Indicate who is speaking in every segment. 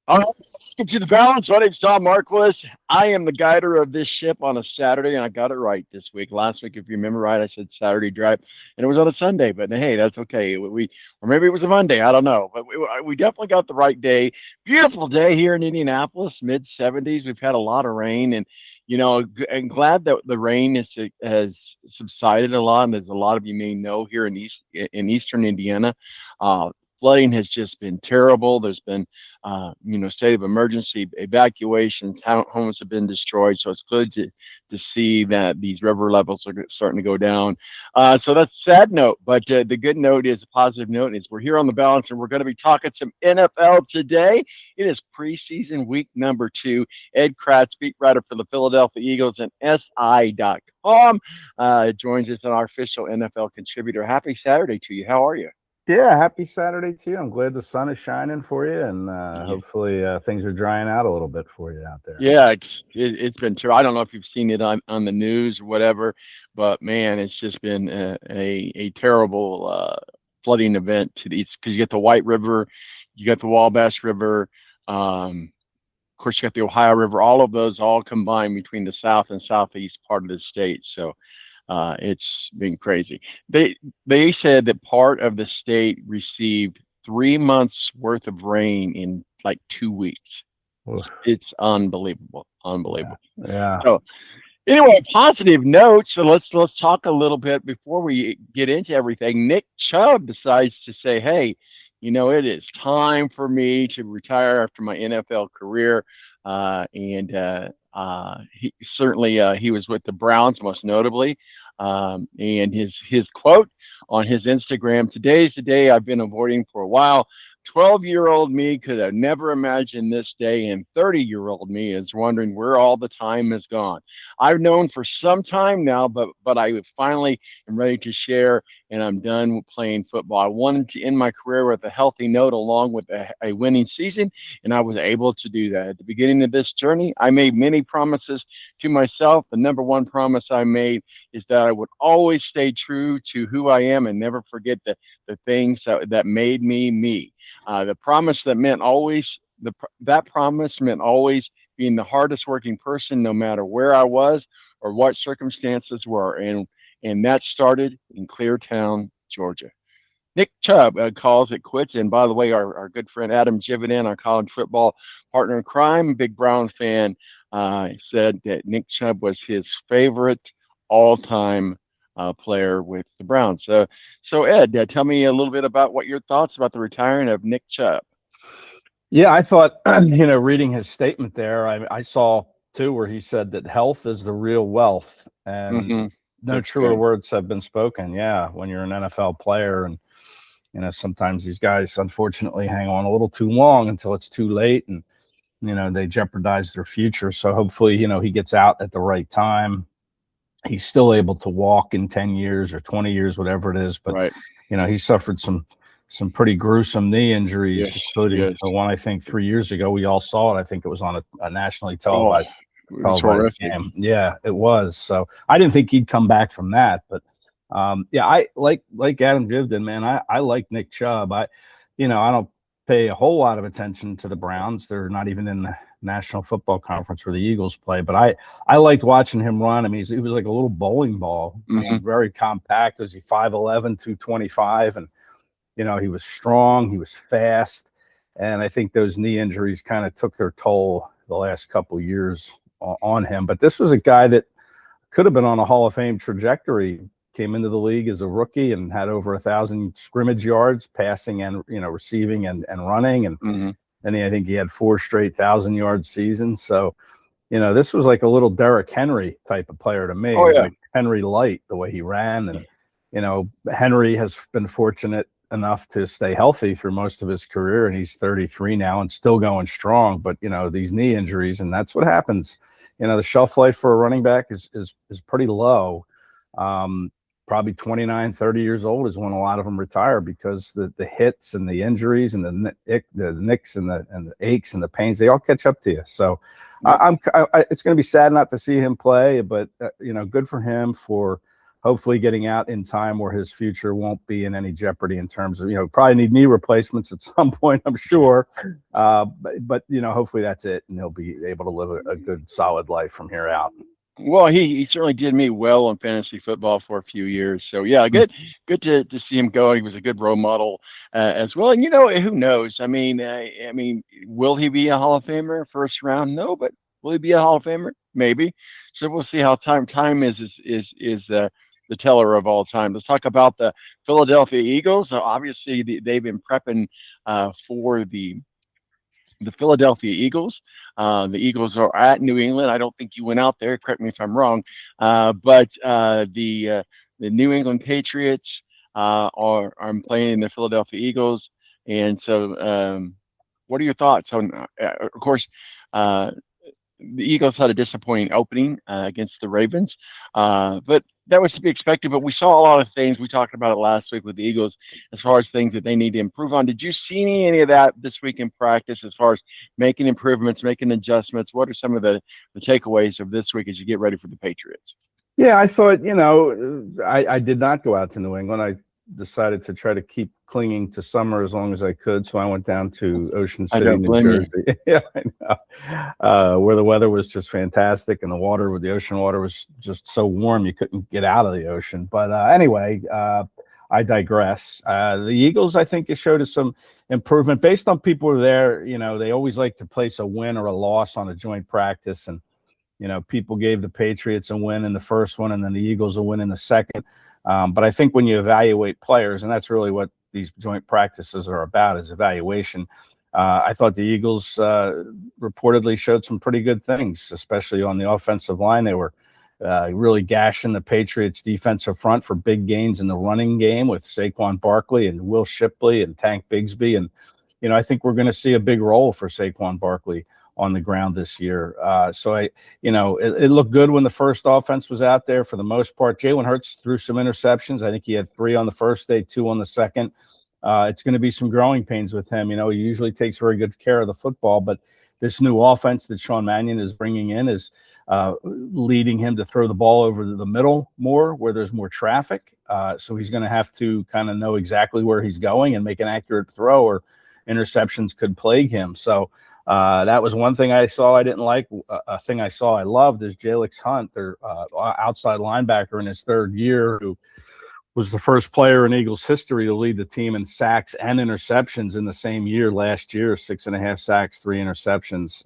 Speaker 1: All right, welcome to the balance. My name's Tom Marquis. I am the guider of this ship on a Saturday, and I got it right this week. Last week, if you remember right, I said Saturday drive, and it was on a Sunday. But hey, that's okay. Or maybe it was a Monday. I don't know. But we definitely got the right day. Beautiful day here in Indianapolis, mid 70s. We've had a lot of rain, and I'm glad that the rain has subsided a lot. And as a lot of you may know, here in eastern Indiana, uh, flooding has just been terrible. There's been state of emergency evacuations. Homes have been destroyed. So it's good to see that these river levels are starting to go down. So that's a sad note, but the good note is a positive note is we're here on the balance, and we're going to be talking some NFL today. It is preseason week number 2. Ed Kratz, beat writer for the Philadelphia Eagles and SI.com, joins us, our official NFL contributor. Happy Saturday to you. How are you?
Speaker 2: Yeah, happy Saturday to you. I'm glad the sun is shining for you, and
Speaker 1: Yeah.
Speaker 2: hopefully things are drying out a little bit for you out there.
Speaker 1: Yeah, it's been true. I don't know if you've seen it on the news or whatever, but man, it's just been a terrible flooding event to these, because you get the White River, you got the Wabash River, of course you got the Ohio River. All of those all combined between the south and southeast part of the state. So it's been crazy. They said that part of the state received 3 months worth of rain in like 2 weeks.
Speaker 2: Oof.
Speaker 1: It's unbelievable, unbelievable.
Speaker 2: Yeah.
Speaker 1: So anyway, positive note. So let's talk a little bit before we get into everything. Nick Chubb decides to say, "Hey, it is time for me to retire after my NFL career." He was with the Browns most notably. And his quote on his Instagram: "Today's the day I've been avoiding for a while. 12-year-old me could have never imagined this day, and 30-year-old me is wondering where all the time has gone. I've known for some time now, but I finally am ready to share, and I'm done with playing football. I wanted to end my career with a healthy note along with a winning season, and I was able to do that. At the beginning of this journey, I made many promises to myself. The number one promise I made is that I would always stay true to who I am and never forget the things that made me me. The promise that meant always that promise meant always being the hardest working person, no matter where I was or what circumstances were, and that started in Cleartown, Georgia." Nick Chubb calls it quits. And by the way, our good friend Adam Jividan, our college football partner in crime, big Browns fan, said that Nick Chubb was his favorite all-time player with the Browns. So Ed, tell me a little bit about what your thoughts about the retiring of Nick Chubb.
Speaker 2: Yeah, I thought, reading his statement there, I saw too where he said that health is the real wealth, and
Speaker 1: Mm-hmm.
Speaker 2: no
Speaker 1: That's
Speaker 2: truer
Speaker 1: good.
Speaker 2: words have been spoken. Yeah, when you're an NFL player, and sometimes these guys unfortunately hang on a little too long until it's too late, and they jeopardize their future. So hopefully, he gets out at the right time. He's still able to walk in 10 years or 20 years, whatever it is. But,
Speaker 1: Right.
Speaker 2: He suffered some pretty gruesome knee injuries,
Speaker 1: Yes.
Speaker 2: including
Speaker 1: Yes.
Speaker 2: the one, I think, 3 years ago. We all saw it. I think it was on a nationally
Speaker 1: Oh,
Speaker 2: televised
Speaker 1: it was horrific.
Speaker 2: game. Yeah, it was. So I didn't think he'd come back from that. But, I like Adam Jivden, man. I like Nick Chubb. I don't pay a whole lot of attention to the Browns. They're not even in the National Football Conference where the Eagles play, but I liked watching him run. I mean, he was like a little bowling ball, very compact. Was he 5'11", 225, and he was strong, he was fast, and I think those knee injuries kind of took their toll the last couple of years on him. But this was a guy that could have been on a Hall of Fame trajectory. Came into the league as a rookie and had over 1,000 scrimmage yards, passing and receiving and running, and then I think he had 4 straight 1,000-yard seasons. So, this was like a little Derrick Henry type of player to me.
Speaker 1: Oh,
Speaker 2: It was
Speaker 1: yeah.
Speaker 2: like Henry Light, the way he ran. And, Henry has been fortunate enough to stay healthy through most of his career, and he's 33 now and still going strong. But, these knee injuries, and that's what happens. The shelf life for a running back is pretty low. Probably 29, 30 years old is when a lot of them retire, because the hits and the injuries and the nicks and the aches and the pains, they all catch up to you. So it's going to be sad not to see him play, but good for him for hopefully getting out in time where his future won't be in any jeopardy in terms of, probably need knee replacements at some point, I'm sure. But hopefully that's it, and he'll be able to live a good, solid life from here out.
Speaker 1: Well, he certainly did me well on fantasy football for a few years. So yeah, good to see him go. He was a good role model as well. And who knows? I mean, will he be a Hall of Famer first round? No, but will he be a Hall of Famer? Maybe. So we'll see how time is the teller of all time. Let's talk about the Philadelphia Eagles. Obviously, they've been prepping for the Philadelphia Eagles. The Eagles are at New England. I don't think you went out there. Correct me if I'm wrong. But the New England Patriots are playing the Philadelphia Eagles. And so, what are your thoughts on? Of course, the Eagles had a disappointing opening against the Ravens, but that was to be expected. But we saw a lot of things. We talked about it last week with the Eagles as far as things that they need to improve on. Did you see any of that this week in practice as far as making improvements, making adjustments? What are some of the takeaways of this week as you get ready for the Patriots?
Speaker 2: Yeah, I thought, I did not go out to New England. I decided to try to keep clinging to summer as long as I could. So I went down to Ocean City, New Jersey. Yeah, I know. Where the weather was just fantastic, and the ocean water was just so warm you couldn't get out of the ocean. But anyway, I digress. The Eagles, I think, it showed us some improvement based on people who were there. They always like to place a win or a loss on a joint practice, and people gave the Patriots a win in the first one, and then the Eagles a win in the second. But I think when you evaluate players, and that's really what these joint practices are about, is evaluation. I thought the Eagles reportedly showed some pretty good things, especially on the offensive line. They were really gashing the Patriots' defensive front for big gains in the running game with Saquon Barkley and Will Shipley and Tank Bigsby. And, I think we're going to see a big role for Saquon Barkley on the ground this year. So it looked good when the first offense was out there for the most part. Jalen Hurts threw some interceptions. I think he had 3 on the first day, 2 on the second. It's going to be some growing pains with him. He usually takes very good care of the football, but this new offense that Sean Mannion is bringing in is leading him to throw the ball over the middle more where there's more traffic. So he's going to have to kind of know exactly where he's going and make an accurate throw, or interceptions could plague him. So that was one thing I saw I didn't like. A thing I saw I loved is Jalix Hunt, their outside linebacker in his third year, who was the first player in Eagles history to lead the team in sacks and interceptions in the same year last year, 6.5 sacks, 3 interceptions.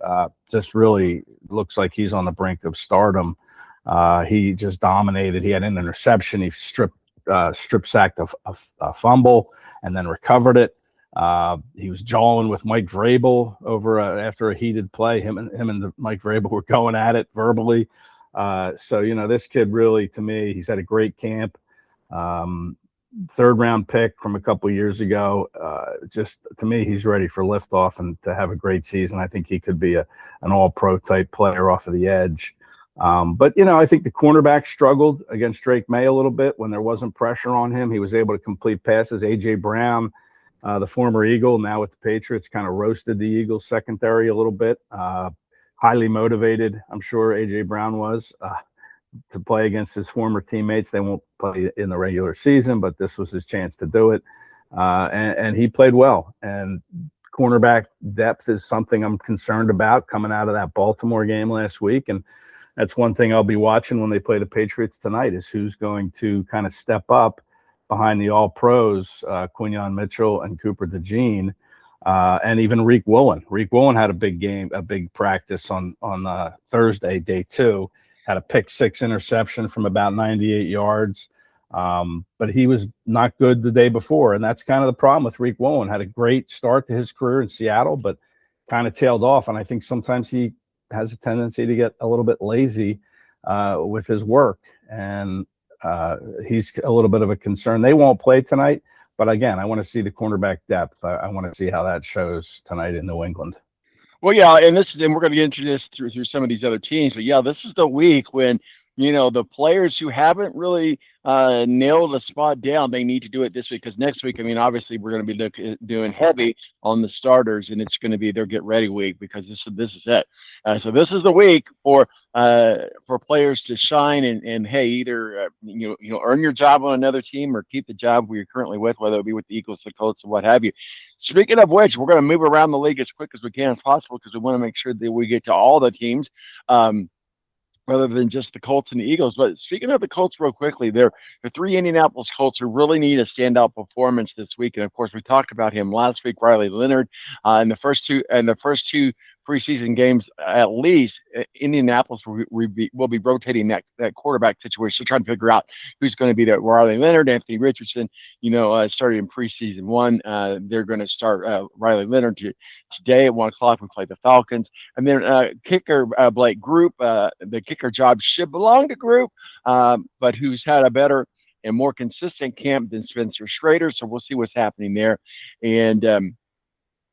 Speaker 2: Just really looks like he's on the brink of stardom. He just dominated. He had an interception. He strip sacked a fumble and then recovered it. He was jawing with Mike Vrabel over after a heated play. Him and Mike Vrabel were going at it verbally. So this kid really, to me, he's had a great camp. 3rd round pick from a couple years ago. Just to me, he's ready for liftoff and to have a great season. I think he could be an all-pro type player off of the edge. But I think the cornerback struggled against Drake May a little bit when there wasn't pressure on him. He was able to complete passes. A.J. Brown, the former Eagle, now with the Patriots, kind of roasted the Eagles secondary a little bit. Highly motivated, I'm sure A.J. Brown was, to play against his former teammates. They won't play in the regular season, but this was his chance to do it. And he played well. And cornerback depth is something I'm concerned about coming out of that Baltimore game last week. And that's one thing I'll be watching when they play the Patriots tonight, is who's going to kind of step up behind the all-pros, Quinyon Mitchell and Cooper DeJean, and even Reek Woolen. Reek Woolen had a big practice on Thursday, day 2, had a pick-6 interception from about 98 yards. But he was not good the day before, and that's kind of the problem with Reek Woolen. Had a great start to his career in Seattle, but kind of tailed off, and I think sometimes he has a tendency to get a little bit lazy with his work, and he's a little bit of a concern. They won't play tonight, but again, I want to see the cornerback depth. I want to see how that shows tonight in New England. Well,
Speaker 1: yeah, and we're going to get into this through some of these other teams, but yeah, this is the week when the players who haven't really nailed a spot down, they need to do it this week, because next week, I mean, obviously we're going to be doing heavy on the starters, and it's going to be their get ready week, because this is it. So this is the week for players to shine, and hey, either earn your job on another team or keep the job where you're currently with, whether it be with the Eagles, the Colts, or what have you. Speaking of which, we're going to move around the league as quick as we can as possible, because we want to make sure that we get to all the teams. Rather than just the Colts and the Eagles. But speaking of the Colts, real quickly, the three Indianapolis Colts who really need a standout performance this week. And of course, we talked about him last week, Riley Leonard, in the first two preseason games. At least Indianapolis will be rotating that quarterback situation, trying to figure out who's going to be that. Riley Leonard, Anthony Richardson, started in preseason one. They're going to start Riley Leonard today at 1 o'clock. We play the Falcons, and then kicker Blake Group, the kicker job should belong to Group, but who's had a better and more consistent camp than Spencer Schrader. So we'll see what's happening there. And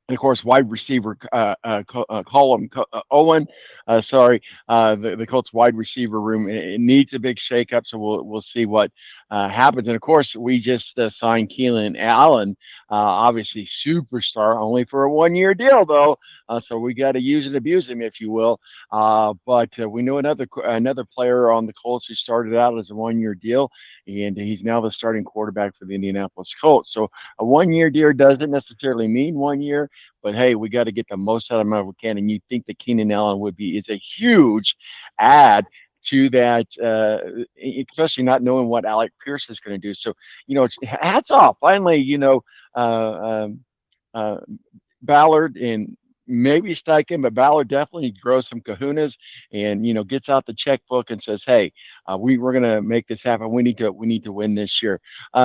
Speaker 1: of course, wide receiver Colin Owen. The Colts wide receiver room, it needs a big shakeup. So we'll see what happens. And of course, we just signed Keelan Allen, obviously superstar, only for a 1-year deal though. So we got to use and abuse him, if you will. But we know another player on the Colts who started out as a 1-year deal, and he's now the starting quarterback for the Indianapolis Colts. So a 1-year deal doesn't necessarily mean 1 year, but hey, we got to get the most out of him if we can. And you think that Keenan Allen is a huge add to that, especially not knowing what Alec Pierce is going to do. So, it's hats off. Finally, Ballard and maybe Steichen, but Ballard definitely grows some kahunas and, gets out the checkbook and says, hey, we're going to make this happen. We need to win this year.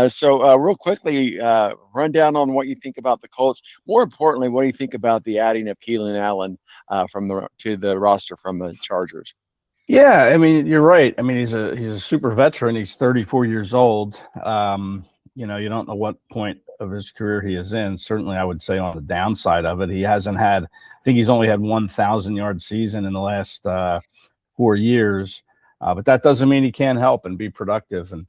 Speaker 1: So real quickly, run down on what you think about the Colts. More importantly, what do you think about the adding of Keelan Allen to the roster from the Chargers?
Speaker 2: Yeah, I mean, you're right. I mean, he's a super veteran. He's 34 years old. You don't know what point of his career he is in. Certainly, I would say on the downside of it, he hasn't had. I think he's only had 1,000-yard season in the last 4 years. But that doesn't mean he can't help and be productive. And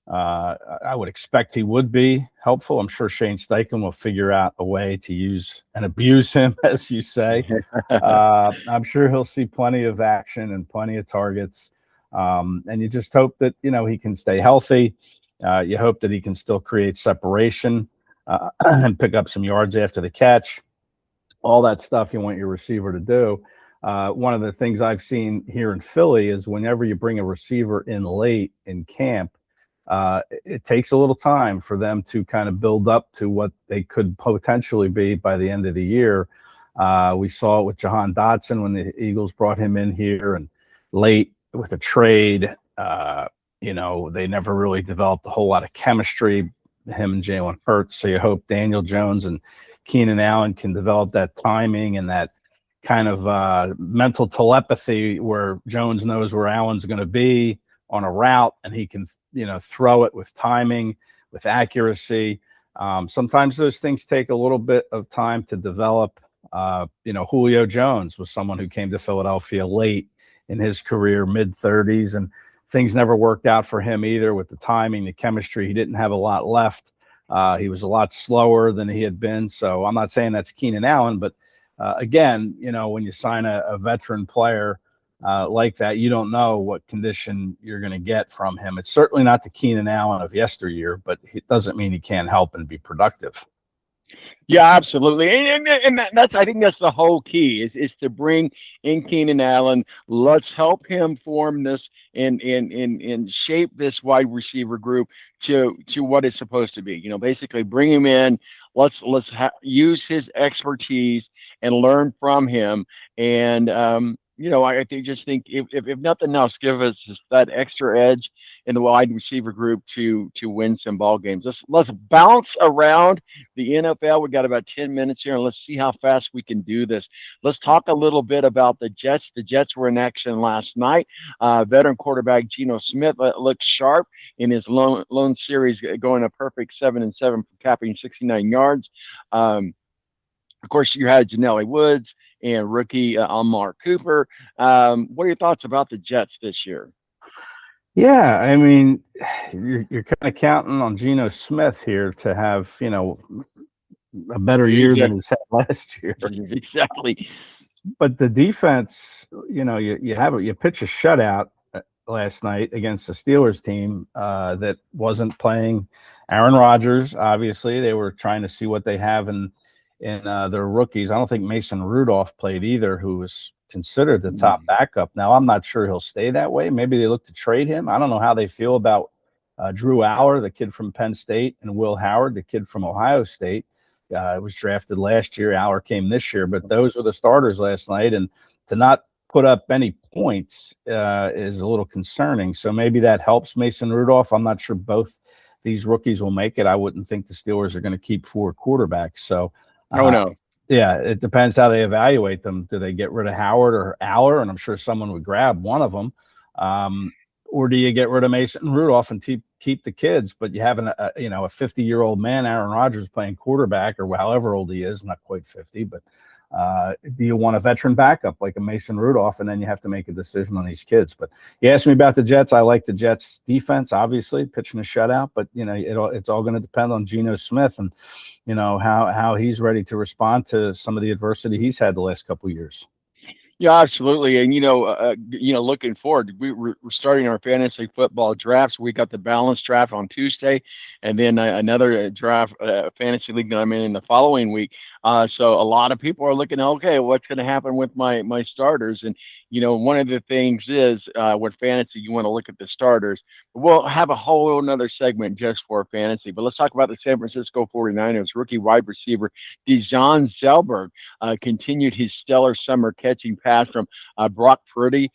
Speaker 2: I would expect he would be helpful. I'm sure Shane Steichen will figure out a way to use and abuse him, as you say. I'm sure he'll see plenty of action and plenty of targets. And you just hope that, he can stay healthy. You hope that he can still create separation and pick up some yards after the catch. All that stuff you want your receiver to do. One of the things I've seen here in Philly is whenever you bring a receiver in late in camp, it takes a little time for them to kind of build up to what they could potentially be by the end of the year. We saw it with Jahan Dotson when the Eagles brought him in here, and late with a trade, they never really developed a whole lot of chemistry, him and Jalen Hurts. So you hope Daniel Jones and Keenan Allen can develop that timing and that kind of mental telepathy where Jones knows where Allen's going to be on a route, and he can throw it with timing, with accuracy. Sometimes those things take a little bit of time to develop. Julio Jones was someone who came to Philadelphia late in his career, mid-30s, and things never worked out for him either with the timing, the chemistry. He didn't have a lot left. He was a lot slower than he had been. So I'm not saying that's Keenan Allen, but again, when you sign a veteran player like that, you don't know what condition you're going to get from him. It's certainly not the Keenan Allen of yesteryear, but it doesn't mean he can't help and be productive.
Speaker 1: Yeah, absolutely, and that's I think that's the whole key is to bring in Keenan Allen. Let's help him form this and shape this wide receiver group to what it's supposed to be. Basically bring him in. Let's use his expertise and learn from him. And I just think if nothing else, give us just that extra edge in the wide receiver group to win some ball games. Let's bounce around the NFL. We got about 10 minutes here, and let's see how fast we can do this. Let's talk a little bit about the Jets. The Jets were in action last night. Veteran quarterback Geno Smith looked sharp in his lone series, going a perfect 7-7 for capping 69 yards. Of course, you had Janelle Woods and rookie Amar Cooper. What are your thoughts about the Jets this year?
Speaker 2: Yeah, I mean, you're kind of counting on Geno Smith here to have, a better year than he's had last year.
Speaker 1: Exactly.
Speaker 2: But the defense, you pitch a shutout last night against the Steelers team that wasn't playing Aaron Rodgers. Obviously, they were trying to see what they have in their rookies. I don't think Mason Rudolph played either, who was considered the top backup. Now, I'm not sure he'll stay that way. Maybe they look to trade him. I don't know how they feel about Drew Aller, the kid from Penn State, and Will Howard, the kid from Ohio State. Was drafted last year. Aller came this year, but those were the starters last night. And to not put up any points is a little concerning. So maybe that helps Mason Rudolph. I'm not sure both these rookies will make it. I wouldn't think the Steelers are going to keep 4 quarterbacks. So,
Speaker 1: no.
Speaker 2: Yeah, it depends how they evaluate them. Do they get rid of Howard or Aller? And I'm sure someone would grab one of them. Or do you get rid of Mason Rudolph and keep the kids? But you have a 50-year-old man, Aaron Rodgers, playing quarterback, or however old he is, not quite 50. But do you want a veteran backup like a Mason Rudolph? And then you have to make a decision on these kids. But you asked me about the Jets. I like the Jets defense, obviously, pitching a shutout. But it's all going to depend on Geno Smith and how he's ready to respond to some of the adversity he's had the last couple of years.
Speaker 1: Yeah, absolutely. And, looking forward, we're starting our fantasy football drafts. We got the balanced draft on Tuesday, and then another draft, fantasy league that I'm in the following week. So a lot of people are looking, okay, what's going to happen with my starters? And, one of the things is with fantasy, you want to look at the starters. We'll have a whole another segment just for fantasy. But let's talk about the San Francisco 49ers rookie wide receiver, Dijon Zellberg, continued his stellar summer catching pass from Brock Purdy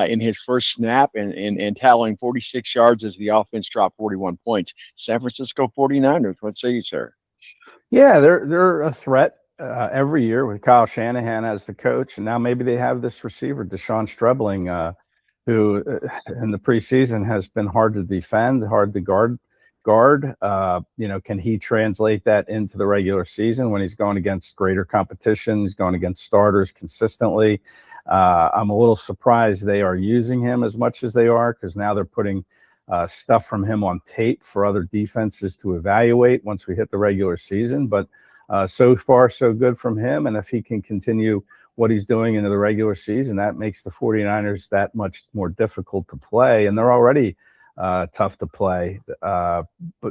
Speaker 1: in his first snap and tallying 46 yards as the offense dropped 41 points. San Francisco 49ers, what say you, sir?
Speaker 2: Yeah, they're a threat every year with Kyle Shanahan as the coach. And now maybe they have this receiver, Deshaun Stribling, who in the preseason has been hard to defend, hard to guard. Can he translate that into the regular season when he's going against greater competition? He's going against starters consistently. I'm a little surprised they are using him as much as they are, because now they're putting stuff from him on tape for other defenses to evaluate once we hit the regular season. But so far, so good from him. And if he can continue what he's doing into the regular season, that makes the 49ers that much more difficult to play. And they're already tough to play. But,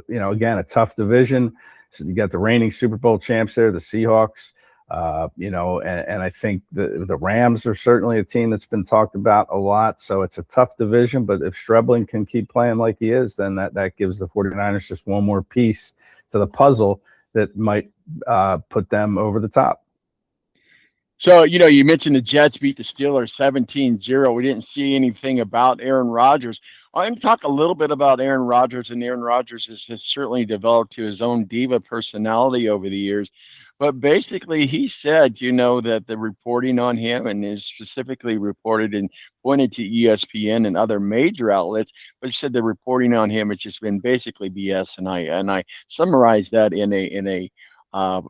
Speaker 2: again, a tough division. So you got the reigning Super Bowl champs there, the Seahawks, and I think the Rams are certainly a team that's been talked about a lot. So it's a tough division. But if Stribling can keep playing like he is, then that gives the 49ers just one more piece to the puzzle that might put them over the top.
Speaker 1: So, you mentioned the Jets beat the Steelers 17-0. We didn't see anything about Aaron Rodgers. I'm going to talk a little bit about Aaron Rodgers, and Aaron Rodgers has certainly developed to his own diva personality over the years. But basically, he said, that the reporting on him, and is specifically reported and pointed to ESPN and other major outlets, but he said the reporting on him has just been basically BS, and I summarized that in a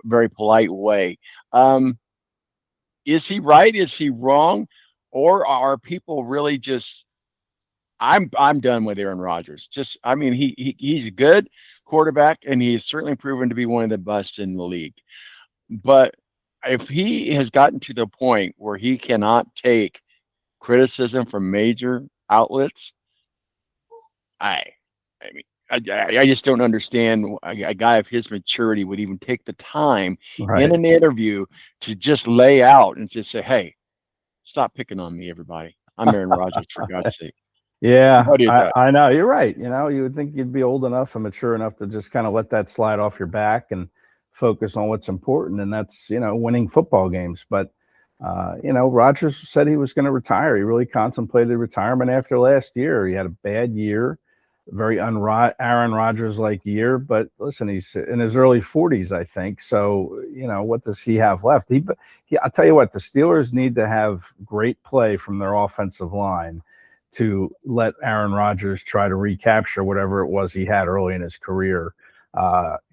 Speaker 1: very polite way. Is he right? Is he wrong? Or are people really just? I'm done with Aaron Rodgers. He's a good quarterback, and he has certainly proven to be one of the best in the league. But if he has gotten to the point where he cannot take criticism from major outlets, I just don't understand a guy of his maturity would even take the time in an interview to just lay out and just say, hey, stop picking on me, everybody. I'm Aaron Rodgers, for God's sake.
Speaker 2: Yeah, I know. You're right. You would think you'd be old enough and mature enough to just kind of let that slide off your back and focus on what's important, and that's, winning football games. But, Rodgers said he was going to retire. He really contemplated retirement after last year. He had a bad year, very Aaron Rodgers-like year. But listen, he's in his early 40s, I think. So, what does he have left? I'll tell you what, the Steelers need to have great play from their offensive line to let Aaron Rodgers try to recapture whatever it was he had early in his career.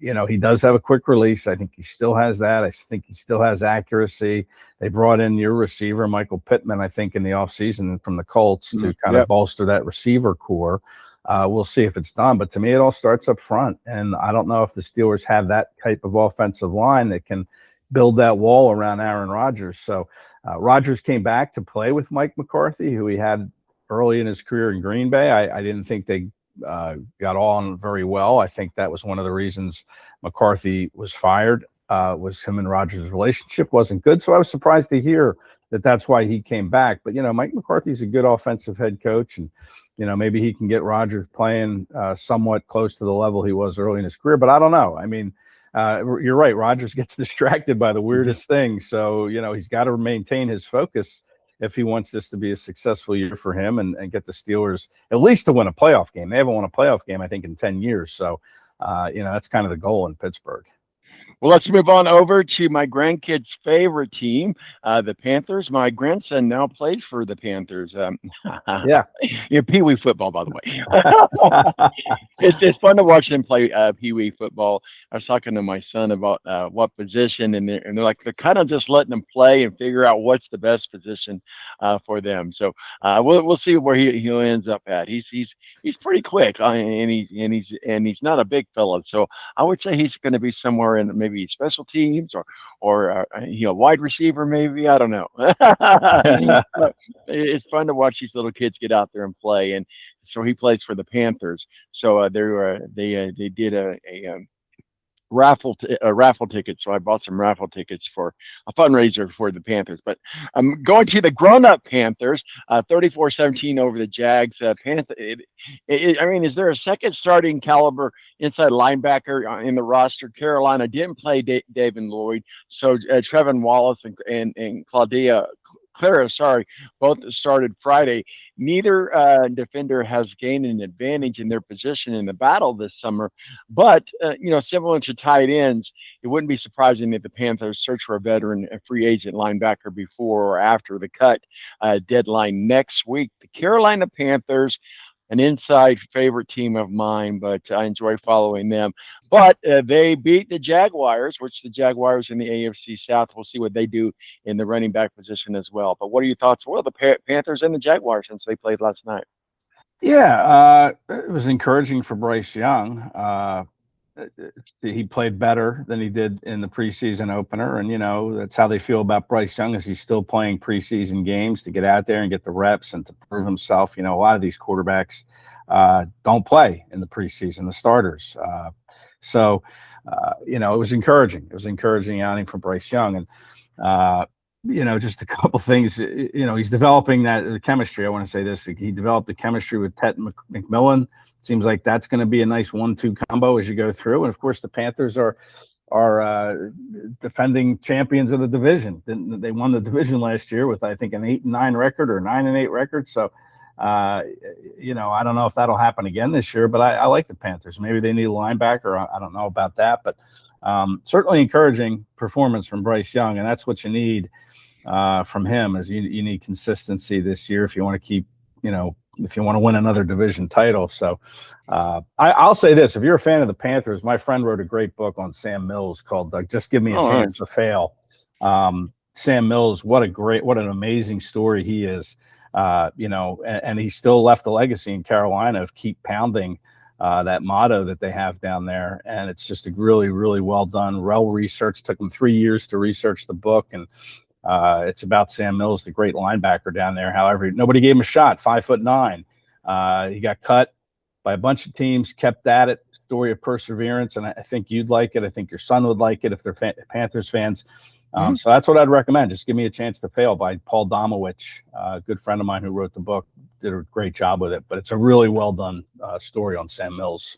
Speaker 2: He does have a quick release. I think he still has that. I think he still has accuracy. They brought in your receiver, Michael Pittman, I think, in the offseason from the Colts to kind of bolster that receiver core. We'll see if it's done. But to me, it all starts up front. And I don't know if the Steelers have that type of offensive line that can build that wall around Aaron Rodgers. So Rodgers came back to play with Mike McCarthy, who he had early in his career in Green Bay. I didn't think they got on very well. I think that was one of the reasons McCarthy was fired, was him and Rodgers' relationship wasn't good. So I was surprised to hear that that's why he came back. But, Mike McCarthy's a good offensive head coach, and, maybe he can get Rodgers playing somewhat close to the level he was early in his career. But I don't know. I mean, you're right. Rodgers gets distracted by the weirdest things. So, he's got to maintain his focus if he wants this to be a successful year for him and get the Steelers at least to win a playoff game. They haven't won a playoff game, I think, in 10 years. So, that's kind of the goal in Pittsburgh.
Speaker 1: Well, let's move on over to my grandkids' favorite team, the Panthers. My grandson now plays for the Panthers.
Speaker 2: Yeah.
Speaker 1: Pee Wee football, by the way. It's fun to watch them play Pee Wee football. I was talking to my son about what position, and they're like, they're kind of just letting them play and figure out what's the best position for them. So we'll see where he ends up at. He's pretty quick, and he's not a big fella. So I would say he's going to be somewhere in maybe special teams or wide receiver, maybe. I don't know. It's fun to watch these little kids get out there and play. And so he plays for the Panthers. So they did a raffle tickets. So I bought some raffle tickets for a fundraiser for the Panthers. But I'm going to the grown-up Panthers, 34-17 over the Jags. Is there a second starting caliber inside linebacker in the roster? Carolina didn't play David Lloyd, so Trevin Wallace and Clara, both started Friday. Neither defender has gained an advantage in their position in the battle this summer. But, similar to tight ends, it wouldn't be surprising if the Panthers search for a veteran, a free agent linebacker before or after the cut deadline next week. The Carolina Panthers, an inside favorite team of mine, but I enjoy following them. But they beat the Jaguars, which the Jaguars in the AFC South. We'll see what they do in the running back position as well. But what are your thoughts? Well, the Panthers and the Jaguars since they played last night.
Speaker 2: Yeah, it was encouraging for Bryce Young. He played better than he did in the preseason opener. And, that's how they feel about Bryce Young, is he's still playing preseason games to get out there and get the reps and to prove himself. A lot of these quarterbacks don't play in the preseason, the starters. So, it was encouraging. It was encouraging outing for Bryce Young. And, just a couple things, he's developing the chemistry. I want to say this. He developed the chemistry with Ted McMillan. Seems like that's going to be a nice 1-2 combo as you go through. And of course, the Panthers are defending champions of the division. They won the division last year with, I think, an 8-9 record or 9-8 record. So, I don't know if that'll happen again this year, but I like the Panthers. Maybe they need a linebacker. I don't know about that, but certainly encouraging performance from Bryce Young. And that's what you need from him, is you need consistency this year if you want to keep, if you want to win another division title. So I'll say this. If you're a fan of the Panthers, my friend wrote a great book on Sam Mills called Just Give Me a Chance to Fail. Sam Mills, what an amazing story he is. And he still left a legacy in Carolina of keep pounding that motto that they have down there. And it's just a really, really well done, well researched. Took him 3 years to research the book. And it's about Sam Mills, the great linebacker down there. However, nobody gave him a shot, 5'9". He got cut by a bunch of teams, kept at it, story of perseverance. And I think you'd like it. I think your son would like it if they're Panthers fans. So that's what I'd recommend. Just Give Me a Chance to Fail by Paul Domowitch, a good friend of mine who wrote the book, did a great job with it. But it's a really well done story on Sam Mills.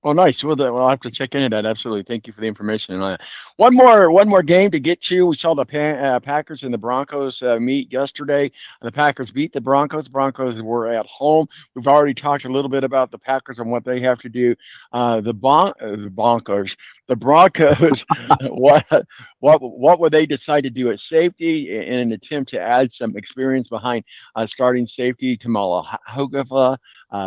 Speaker 1: Well, nice. Well, I'll have to check into that. Absolutely. Thank you for the information. One more game to get to. We saw the Packers and the Broncos meet yesterday. The Packers beat the Broncos. Broncos were at home. We've already talked a little bit about the Packers and what they have to do. The Broncos. What would they decide to do at safety in an attempt to add some experience behind starting safety Tamala Hogava,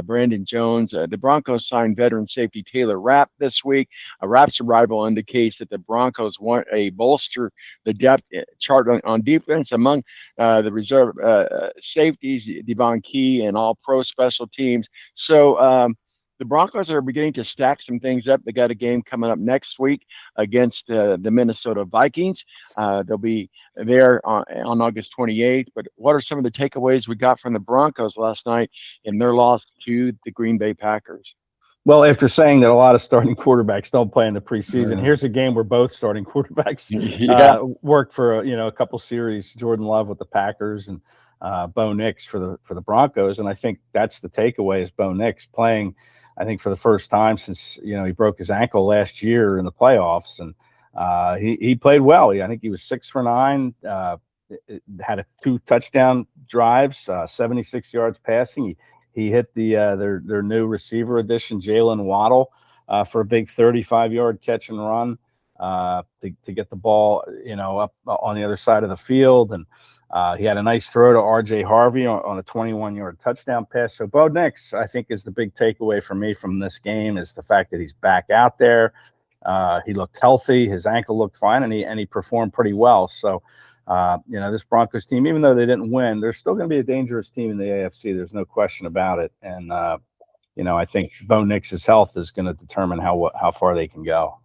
Speaker 1: Brandon Jones? The Broncos signed veteran safety Taylor Rapp this week. Rapp's arrival indicates that the Broncos want to bolster the depth chart on defense among the reserve safeties, Devon Key, and all pro special teams. So the Broncos are beginning to stack some things up. They got a game coming up next week against the Minnesota Vikings. They'll be there on August 28th. But what are some of the takeaways we got from the Broncos last night in their loss to the Green Bay Packers?
Speaker 2: Well, after saying that a lot of starting quarterbacks don't play in the preseason, here's a game where both starting quarterbacks worked for a couple series. Jordan Love with the Packers and Bo Nix for the Broncos, and I think that's the takeaway is Bo Nix playing. I think for the first time since he broke his ankle last year in the playoffs, and he played well. I think he was 6 for 9. Had 2 touchdown drives, 76 yards passing. He hit their new receiver addition, Jalen Waddle, for a big 35-yard catch and run to get the ball, up on the other side of the field. And he had a nice throw to R.J. Harvey on a 21-yard touchdown pass. So Bo Nix, I think, is the big takeaway for me from this game is the fact that he's back out there. He looked healthy. His ankle looked fine, and he performed pretty well. So, this Broncos team, even though they didn't win, they're still going to be a dangerous team in the AFC. There's no question about it. And, I think Bo Nix's health is going to determine how far they can go.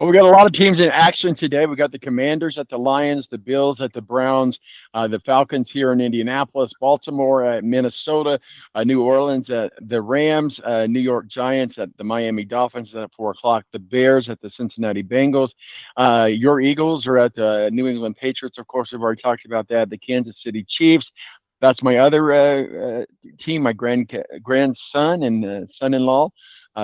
Speaker 1: Well, we got a lot of teams in action today. We got the Commanders at the Lions, the Bills at the Browns, the Falcons here in Indianapolis, Baltimore at Minnesota, New Orleans at the Rams, New York Giants at the Miami Dolphins at 4:00, the Bears at the Cincinnati Bengals. Your Eagles are at the New England Patriots. Of course, we've already talked about that. The Kansas City Chiefs. That's my other team. My grandson and son-in-law,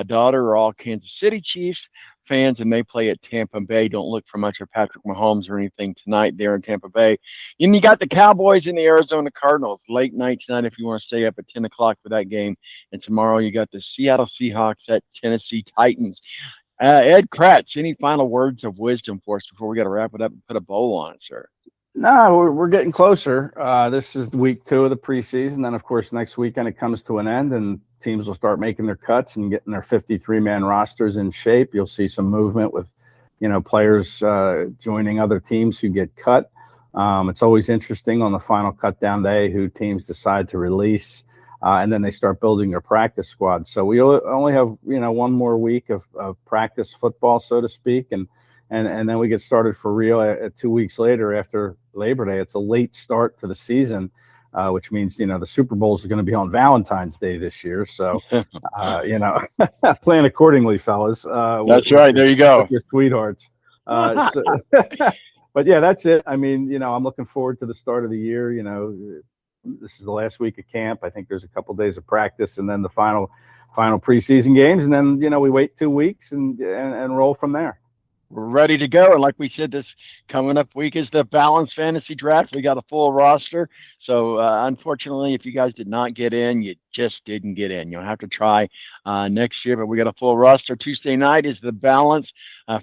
Speaker 1: daughter are all Kansas City Chiefs fans, and they play at Tampa Bay. Don't look for much of Patrick Mahomes or anything tonight there in Tampa Bay. And you got the Cowboys and the Arizona Cardinals late night tonight if you want to stay up at 10 o'clock for that game. And tomorrow you got the Seattle Seahawks at Tennessee Titans. Ed Kratz, any final words of wisdom for us before we got to wrap it up and put a bow on it, sir?
Speaker 2: No, we're getting closer. This is week 2 of the preseason. Then, of course, next weekend it comes to an end, and teams will start making their cuts and getting their 53-man rosters in shape. You'll see some movement with, players joining other teams who get cut. It's always interesting on the final cut down day who teams decide to release, and then they start building their practice squad. So we only have, one more week of practice football, so to speak, and then we get started for real 2 weeks later after Labor Day. It's a late start to the season, which means, the Super Bowls are going to be on Valentine's Day this year. So, plan accordingly, fellas.
Speaker 1: That's right. There you go.
Speaker 2: Your sweethearts. But yeah, that's it. I mean, I'm looking forward to the start of the year. This is the last week of camp. I think there's a couple days of practice and then the final preseason games. And then, we wait 2 weeks and roll from there.
Speaker 1: We're ready to go. And like we said, this coming up week is the Balanced Fantasy Draft. We got a full roster. So, unfortunately, if you guys did not get in, you just didn't get in. You'll have to try next year. But we got a full roster. Tuesday night is the Balanced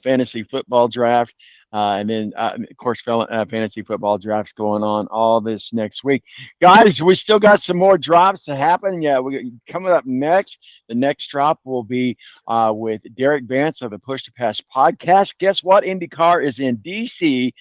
Speaker 1: Fantasy Football Draft. And then, of course, fantasy football drafts going on all this next week. Guys, we still got some more drops to happen. Yeah, coming up next. The next drop will be with Derek Vance of the Push to Pass podcast. Guess what? IndyCar is in D.C.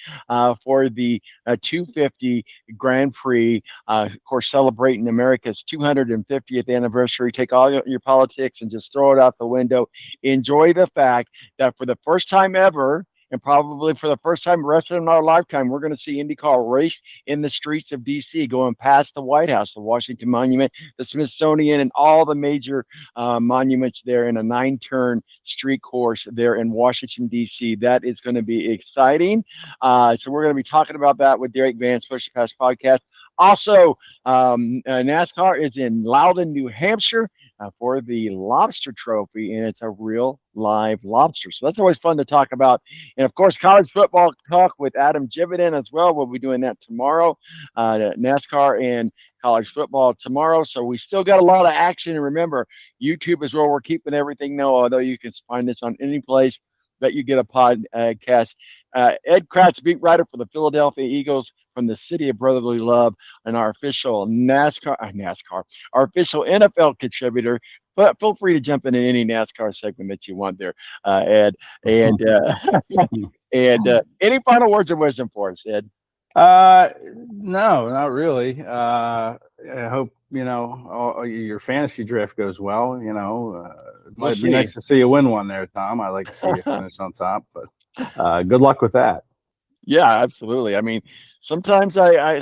Speaker 1: For the 250 Grand Prix. Of course, celebrating America's 250th anniversary. Take all your politics and just throw it out the window. Enjoy the fact that for the first time ever, and probably for the first time the rest of our lifetime, we're going to see IndyCar race in the streets of D.C., going past the White House, the Washington Monument, the Smithsonian, and all the major monuments there in a 9-turn street course there in Washington, D.C. That is going to be exciting. So we're going to be talking about that with Derek Vance, Push to Pass podcast. Also, NASCAR is in Loudon, New Hampshire for the Lobster Trophy, and it's a real live lobster. So that's always fun to talk about. And, of course, college football talk with Adam Jividen as well. We'll be doing that tomorrow, NASCAR and college football tomorrow. So we still got a lot of action. And remember, YouTube is where we're keeping everything now, although you can find this on any place that you get a podcast. Ed Kratz, beat writer for the Philadelphia Eagles from the City of Brotherly Love, and our official our official NFL contributor. But feel free to jump in any NASCAR segment that you want there, Ed. And any final words of wisdom for us, Ed?
Speaker 2: No, not really. I hope your fantasy draft goes well, it
Speaker 1: We'll
Speaker 2: might be
Speaker 1: see.
Speaker 2: nice to see you win one there, Tom. I like to see you finish on top, but good luck with that.
Speaker 1: Yeah, absolutely. I mean, sometimes I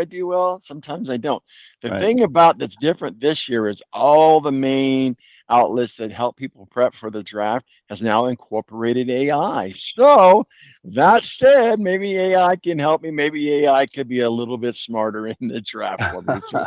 Speaker 1: do well, sometimes I don't. The
Speaker 2: Right.
Speaker 1: thing about that's different this year is all the main outlets that help people prep for the draft has now incorporated AI. So that said, maybe AI can help me. Maybe AI could be a little bit smarter in the draft for me. So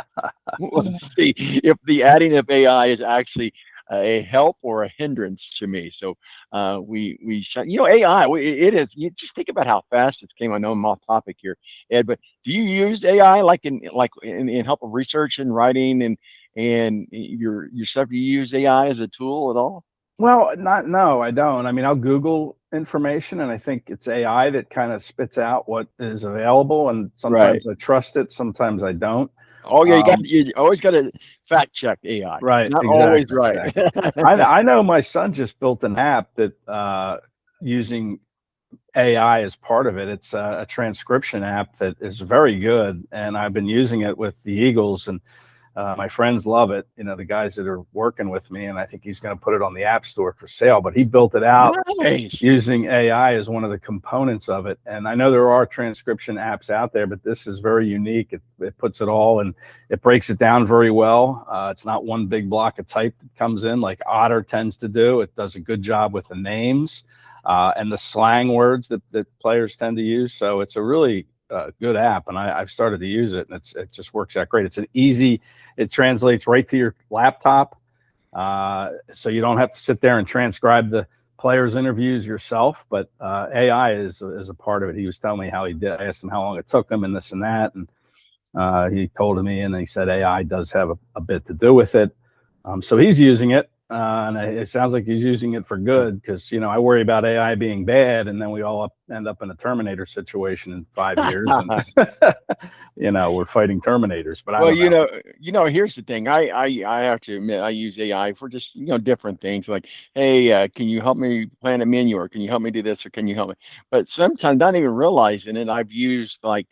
Speaker 1: we'll see if the adding of AI is actually a help or a hindrance to me. So AI. It is. You just think about how fast it came. I know I'm off topic here, Ed, but do you use AI in help of research and writing and your stuff? Do you use AI as a tool at all?
Speaker 2: Well, no, I don't. I mean, I'll Google information, and I think it's AI that kind of spits out what is available, and
Speaker 1: Right.
Speaker 2: sometimes I trust it, sometimes I don't.
Speaker 1: Oh yeah,
Speaker 2: Um,
Speaker 1: you always got to fact check AI.
Speaker 2: right,
Speaker 1: Not always
Speaker 2: exactly,
Speaker 1: right.
Speaker 2: exactly. I know my son just built an app that using AI as part of it. It's a transcription app that is very good, and I've been using it with the Eagles, and my friends love it. The guys that are working with me, and I think he's going to put it on the App Store for sale. But he built it out
Speaker 1: Nice.
Speaker 2: using AI as one of the components of it. And I know there are transcription apps out there, but this is very unique. It puts it all and it breaks it down very well. It's not one big block of type that comes in like Otter tends to do. It does a good job with the names and the slang words that players tend to use. So it's a really good app, and I've started to use it, and it just works out great. It translates right to your laptop, so you don't have to sit there and transcribe the players' interviews yourself. But AI is a part of it. He was telling me how he did. I asked him how long it took him and this and that, and he told me, and he said AI does have a bit to do with it. So he's using it. And it sounds like he's using it for good because, I worry about AI being bad and then we all end up in a Terminator situation in 5 years and, we're fighting Terminators. But I
Speaker 1: Well,
Speaker 2: don't know.
Speaker 1: here's the thing. I have to admit I use AI for just different things like, hey, can you help me plan a menu, or can you help me do this, or can you help me? But sometimes not even realizing it, I've used like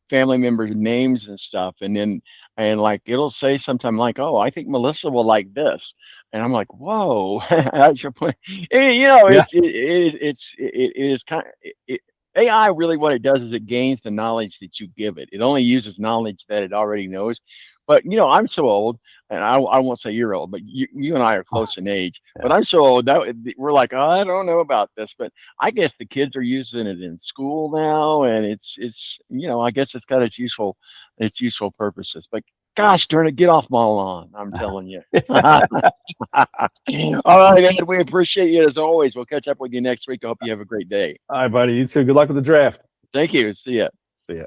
Speaker 1: family members' names and stuff, and like it'll say something like, oh, I think Melissa will like this, and I'm like, whoa, that's your point.
Speaker 2: Yeah.
Speaker 1: It is kind of AI. Really, what it does is it gains the knowledge that you give it. It only uses knowledge that it already knows. But I'm so old, and I won't say you're old, but you and I are close in age. But
Speaker 2: Yeah.
Speaker 1: I'm so old that we're like, oh, I don't know about this, but I guess the kids are using it in school now, and it's I guess it's got its useful purposes. But gosh darn it, get off my lawn! I'm telling you. All right, Ed, we appreciate you as always. We'll catch up with you next week. I hope you have a great day.
Speaker 2: All right, buddy. You too. Good luck with the draft.
Speaker 1: Thank you. See ya.
Speaker 2: See ya.